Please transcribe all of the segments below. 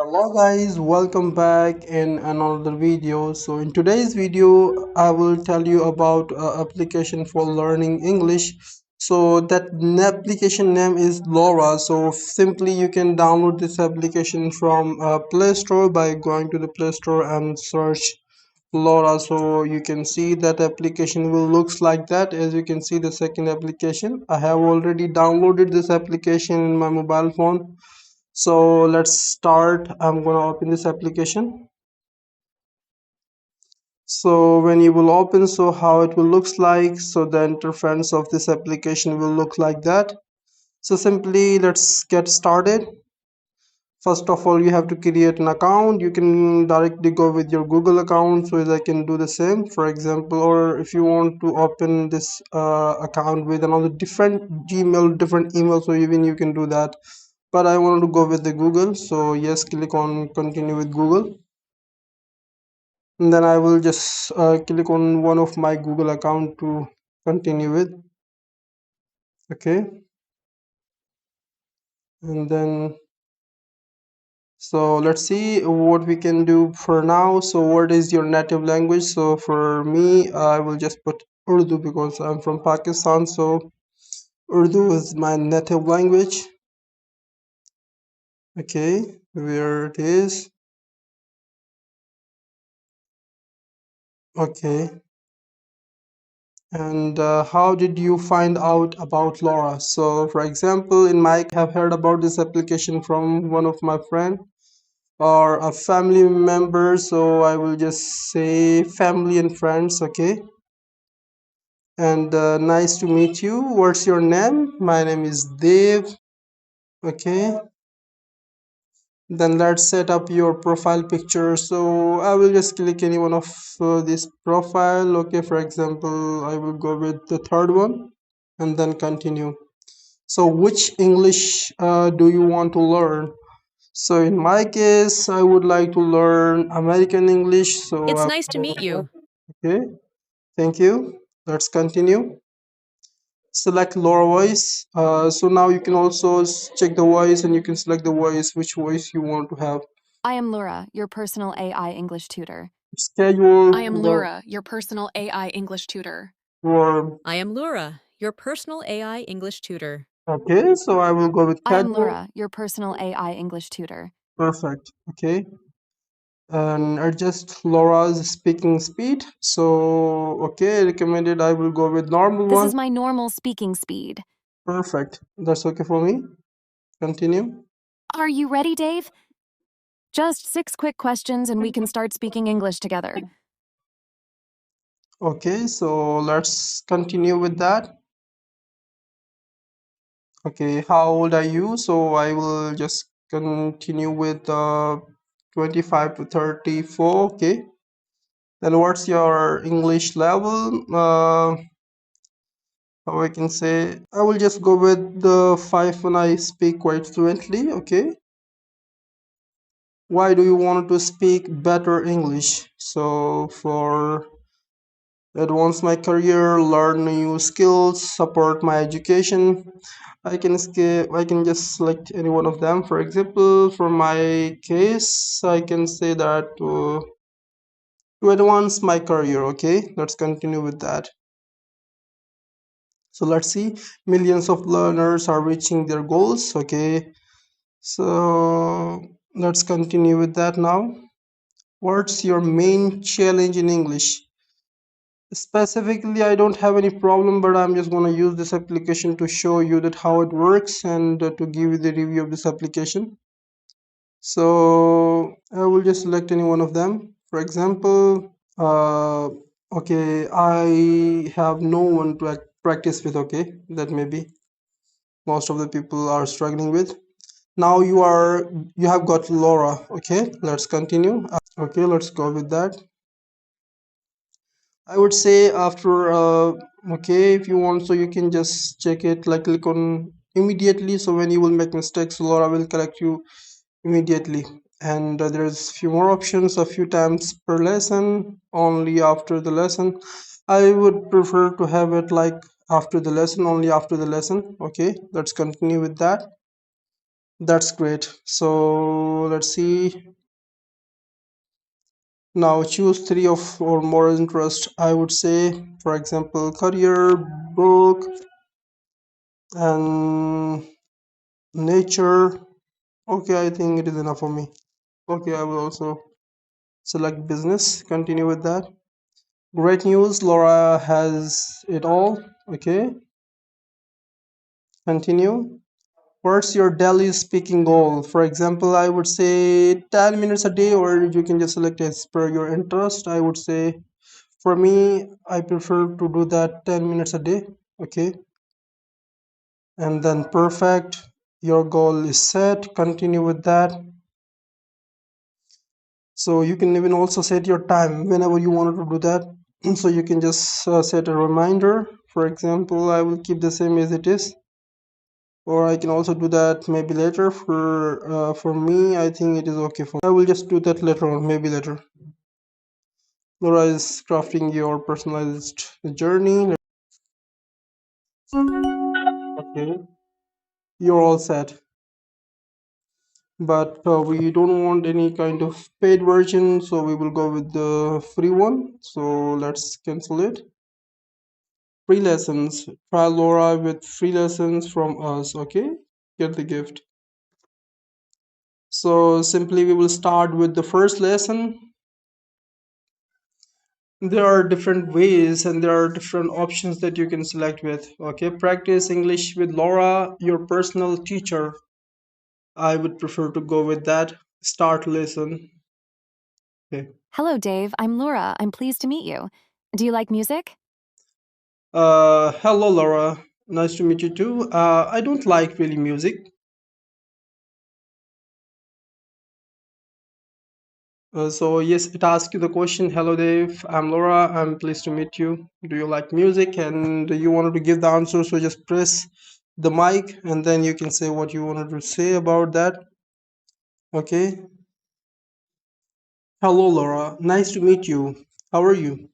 Hello guys, welcome back in another video. So in today's video I will tell you about application for learning English. So that application name is Loora. So simply you can download this application from Play Store by going to the Play Store and search Loora. So you can see that application will looks like that. As you can see, the second application, I have already downloaded this application in my mobile phone. So let's start. I'm gonna open this application. So when you will open, so how it will looks like, so the interface of this application will look like that. So simply let's get started. First of all, you have to create an account. You can directly go with your Google account, so I can do the same, for example. Or if you want to open this account with another different Gmail, different email, so even you can do that. But I want to go with the Google, so yes, click on continue with Google, and then I will just click on one of my Google account to continue with. Okay, and then so let's see what we can do for now. So what is your native language? So for me, I will just put Urdu because I'm from Pakistan, so Urdu is my native language. Okay, where it is. Okay, and how did you find out about Loora? So for example, in my have heard about this application from one of my friend or a family member, so I will just say family and friends. Okay, and nice to meet you. What's your name? My name is Dave. Okay, then let's set up your profile picture. So I will just click any one of this profile. Okay, for example, I will go with the third one and then continue. So which English do you want to learn? So in my case, I would like to learn American English. So It's nice to meet you. okay, thank you. Let's continue. Select lower voice. So now you can also check the voice and you can select the voice, which voice you want to have. I am Loora, your personal AI English tutor. Schedule I am the Loora, your personal AI English tutor. for. I am Loora, your personal AI English tutor. Okay, so I will go with I am schedule. Loora, your personal AI English tutor. Perfect. Okay, and adjust Laura's speaking speed. So okay, recommended. I will go with normal This one. is my normal speaking speed. Perfect. That's okay for me. Continue. Are you ready, Dave? Just 6 quick questions and we can start speaking English together. Okay, so let's continue with that. Okay, how old are you? So I will just continue with 25 to 34. Okay, then what's your English level? How I can say, I will just go with the 5 when I speak quite fluently. Okay, why do you want to speak better English? So for advance my career, learn new skills, support my education. I can just select any one of them. For example, for my case, I can say that to advance my career. Okay, let's continue with that. So let's see, millions of learners are reaching their goals. Okay, so let's continue with that now. What's your main challenge in English? Specifically, I don't have any problem, but I'm just going to use this application to show you that how it works and to give you the review of this application. So I will just select any one of them. For example, okay, I have no one to practice with. Okay, that maybe most of the people are struggling with. Now you have got Laura. Okay, let's continue. Okay, let's go with that. I would say after okay, if you want, so you can just check it, like click on immediately. So when you will make mistakes, Laura will correct you immediately. And there's few more options, a few times per lesson, only after the lesson. I would prefer to have it like after the lesson, only after the lesson. Okay, let's continue with that. That's great. So let's see. Now choose three of or more interest. I would say, for example, career, book, and nature. Okay, I think it is enough for me. Okay, I will also select business. Continue with that. Great news. Laura has it all. Okay, continue. What's your daily speaking goal? For example, I would say 10 minutes a day, or you can just select as per your interest. I would say for me, I prefer to do that 10 minutes a day. Okay, and then perfect. Your goal is set. Continue with that. So you can even also set your time whenever you wanted to do that. So you can just set a reminder. For example, I will keep the same as it is, or I can also do that maybe later. For me, I think it is okay for me. I will just do that later on, maybe later. Laura is crafting your personalized journey. Okay, you're all set. But we don't want any kind of paid version, so we will go with the free one. So let's cancel it. Free lessons. Try Laura with free lessons from us. Okay, get the gift. So simply we will start with the first lesson. There are different ways and there are different options that you can select with. Okay, practice English with Laura, your personal teacher. I would prefer to go with that. Start lesson. Okay. Hello, Dave. I'm Laura. I'm pleased to meet you. Do you like music? Hello Laura. Nice to meet you too. I don't like really music. So yes, it asks you the question. Hello Dave, I'm Laura. I'm pleased to meet you. Do you like music? And you wanted to give the answer, so just press the mic and then you can say what you wanted to say about that. Okay. Hello Laura. Nice to meet you. How are you?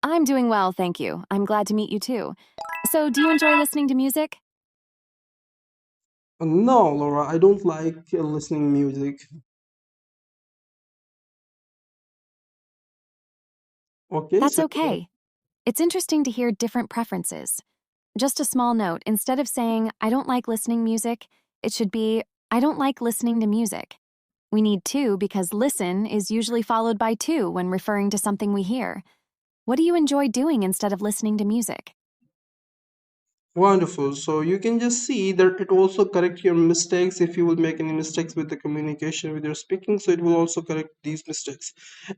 I'm doing well, thank you. I'm glad to meet you too. So, do you enjoy listening to music? No, Laura, I don't like listening music. Okay, That's so okay. It's interesting to hear different preferences. Just a small note, instead of saying, I don't like listening music, it should be, I don't like listening to music. We need to because listen is usually followed by to when referring to something we hear. What do you enjoy doing instead of listening to music? wonderful. So you can just see that it also correct your mistakes if you will make any mistakes with the communication with your speaking. So it will also correct these mistakes.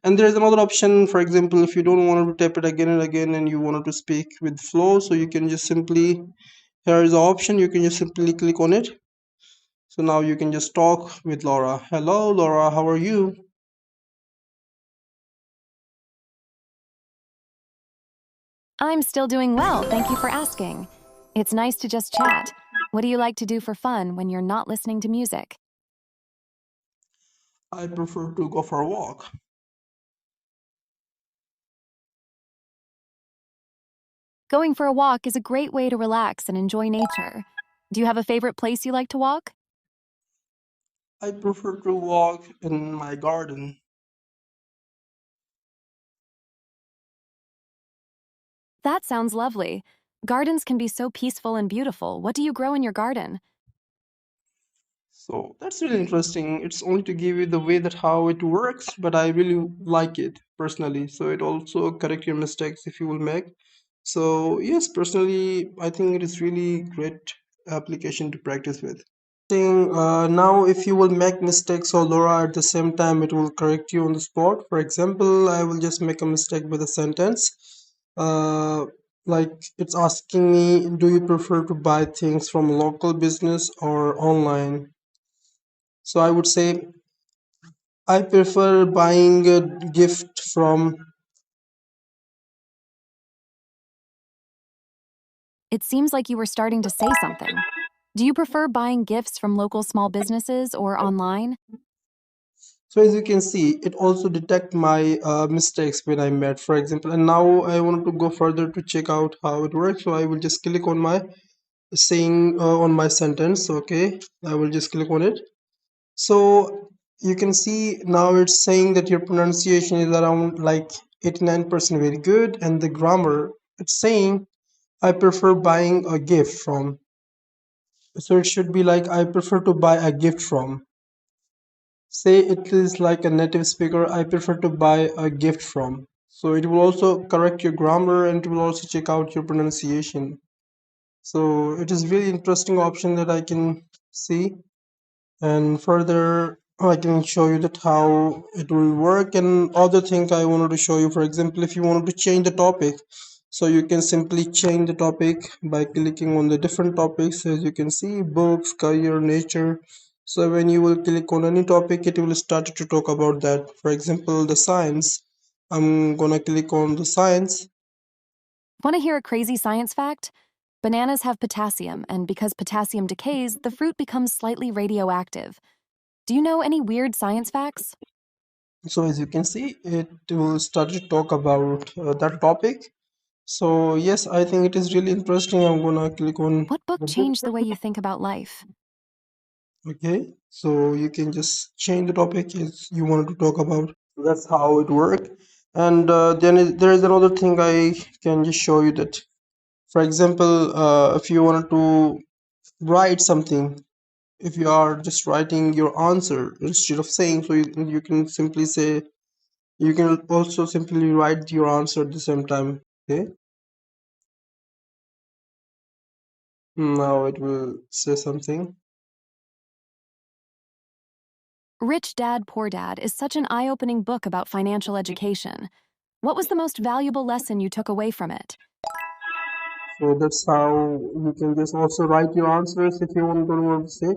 And there's another option. For example, if you don't want to tap it again and again and you wanted to speak with flow, so you can just simply, here is the option. You can just simply click on it. So now you can just talk with Laura. Hello, Laura. How are you? I'm still doing well, thank you for asking. It's nice to just chat. What do you like to do for fun when you're not listening to music? I prefer to go for a walk. Going for a walk is a great way to relax and enjoy nature. Do you have a favorite place you like to walk? I prefer to walk in my garden. That sounds lovely. Gardens can be so peaceful and beautiful. What do you grow in your garden? So that's really interesting. It's only to give you the way that how it works, but I really like it personally. So it also correct your mistakes if you will make. So yes, personally, I think it is really great application to practice with. Now if you will make mistakes or Laura at the same time, it will correct you on the spot. For example, I will just make a mistake with a sentence. Uh, like it's asking me, do you prefer to buy things from local business or online? So I would say I prefer buying a gift from. It seems like you were starting to say something. Do you prefer buying gifts from local small businesses or online? So as you can see, it also detect my mistakes when I made, for example. And now I want to go further to check out how it works. So I will just click on my saying on my sentence. Okay, I will just click on it. So you can see now it's saying that your pronunciation is around like 89% very good, and the grammar, it's saying I prefer buying a gift from. So it should be like I prefer to buy a gift from. Say it is like a native speaker, I prefer to buy a gift from. So it will also correct your grammar and it will also check out your pronunciation. So it is really interesting option that I can see. And further I can show you that how it will work. And other thing I wanted to show you, for example, if you wanted to change the topic, so you can simply change the topic by clicking on the different topics. As you can see, books, career, nature. So when you will click on any topic, it will start to talk about that. For example, the science, I'm gonna click on the science. Want to hear a crazy science fact? Bananas have potassium, and because potassium decays, the fruit becomes slightly radioactive. Do you know any weird science facts? So as you can see, it will start to talk about that topic. So yes, I think it is really interesting. I'm gonna click on What book the book. changed the way you think about life? Okay, so you can just change the topic as you wanted to talk about. So that's how it works. And there is another thing I can just show you that. For example, if you wanted to write something, if you are just writing your answer instead of saying, so you can simply say, you can also simply write your answer at the same time. Okay, now it will say something. Rich Dad, Poor Dad is such an eye opening book about financial education. What was the most valuable lesson you took away from it? So that's how you can just also write your answers if you don't want to say.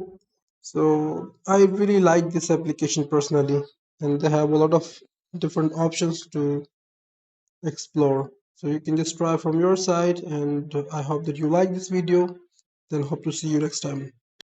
So I really like this application personally, and they have a lot of different options to explore. So you can just try from your side, and I hope that you like this video. Then hope to see you next time.